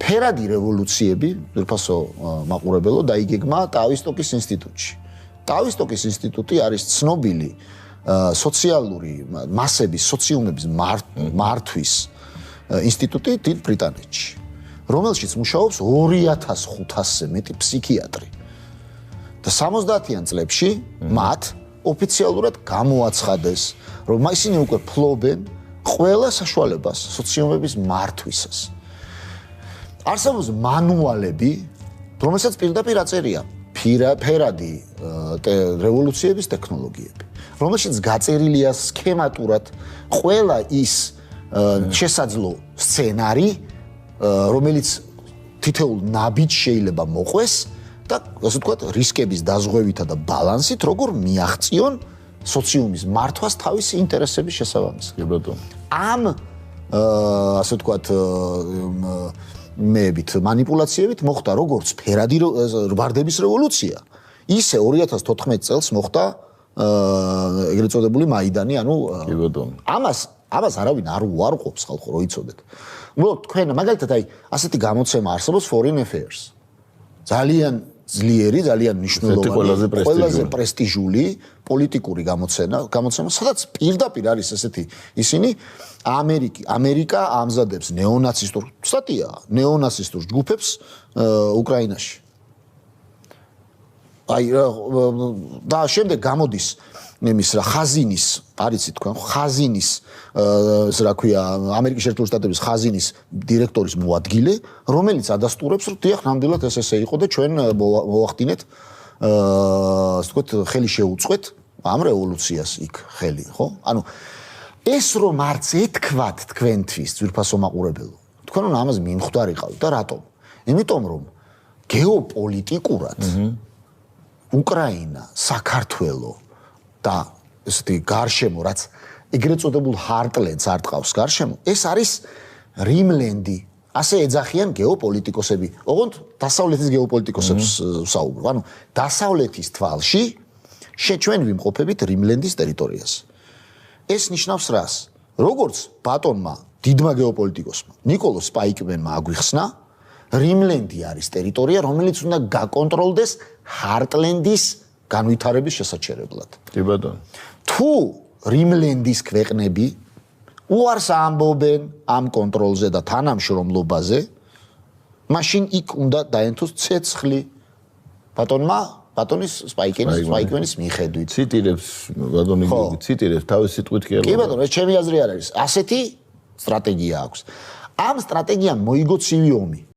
ფერადი რევოლუციები, ძვირფასო მაყურებელო, დაიგეგმა ტავისტოკის ინსტიტუტში. ტავისტოკის ინსტიტუტი არის ცნობილი სოციალური მასების, სოციუმების მართვის ინსტიტუტი დიდ ბრიტანეთში, რომელშიც მუშაობს 2500-ზე მეტი ფსიქიატრი. და 70-იან წლებში მათ ოფიციალურად გამოაცხადეს, რომ ისინი უკვე ფლობენ ყველა საშუალებას სოციუმების მართვისას. არსებობს მანუალები, რომელსაც პირდაპირ აწერია ფერადი რევოლუციების ტექნოლოგიები, რომელშიც გაწერილია სქემატურად ყველა ის შესაძლო სცენარი, რომელიც თითოეულ ნაბიჯს შეიძლება მოყვეს და ასე ვთქვათ, რისკების დაზღვევითა და ბალანსით როგორ მიაღწიონ სოციუმის მართვას თავისი ინტერესების შესაბამისად. ამ ასე ვთქვათ მანიპულაციებით მოხდა როგორც ფერადი ვარდების რევოლუცია, ისე 2014 წელს მოხდა ეგრეთ წოდებული მაიდანი, ანუ ამას არავინ არ უარყოფს ხალხო, რო იცოდეთ. უბრალოდ თქვენ მაგალითად აი ასეთი გამოცემა არსებობს Foreign Affairs. ძალიან ძლიერი, ძალიან მნიშვნელოვანი, ყველაზე პრესტიჟული პოლიტიკური გამოცემა, სადაც პირდაპირ არის ესეთი ისინი ამერიკა ამზადებს ნეონაცისტურ ნეონაცისტურ ჯგუფებს უკრაინაში. აი და შემდეგ გამოდის იმის რა ხაზინის, არიცით თქვენ, ხაზინის რა ქვია, ამერიკის შეერთებული შტატების ხაზინის დირექტორის მოადგილე, რომელიც ადასტურებს, რომ დიახ, ნამდვილად ეს იყო და ჩვენ მოვახდინეთ, ასე ვთქვათ, ხელი შეუწყვეთ ამ რევოლუციას იქ ხელი, ხო? ანუ ეს რომ არც ეთქვათ თქვენთვის ძვირფასო მაყურებელო, თქვენ უნდა ამას მიმხვდარიყავთ და რატომ? იმიტომ რომ გეოპოლიტიკურად უკრაინა, საქართველო და ესეთი გარშემო, რაც ეგრეთ წოდებულ ჰარტლენდს არტყავს გარშემო, ეს არის რიმლენდი. ასე ეძახიან გეოპოლიტიკოსები. ოღონდ დასავლეთის გეოპოლიტიკოსებს საუბრობ. ანუ დასავლეთის თვალში ჩვენ ვიმყოფებით რიმლენდის ტერიტორიას. ეს ნიშნავს რას? როგორც ბატონმა, დიდმა გეოპოლიტიკოსმა, ნიკოლოს სპაიკმენმა აგვიხსნა, რიმლენდი არის ტერიტორია, რომელიც უნდა გაკონტროლდეს ჰარტლენდის განვითარების შესაჩერებლად. კი ბატონო. თუ რიმლენდის ქვეყნები უარს ამბობენ ამ კონტროლზე და თანამშრომლობაზე, მაშინ იქ უნდა დაენთოს ცეცხლი ბატონის სპაიკმენის მიხედვით. ციტირებს ბატონი გიორგი, ციტირებს თავის სიტყვით კი არა. კი ბატონო, ეს ჩემი აზრი არ არის. ასეთი სტრატეგია აქვს. ამ სტრატეგიამ მოიგო ცივი ომი.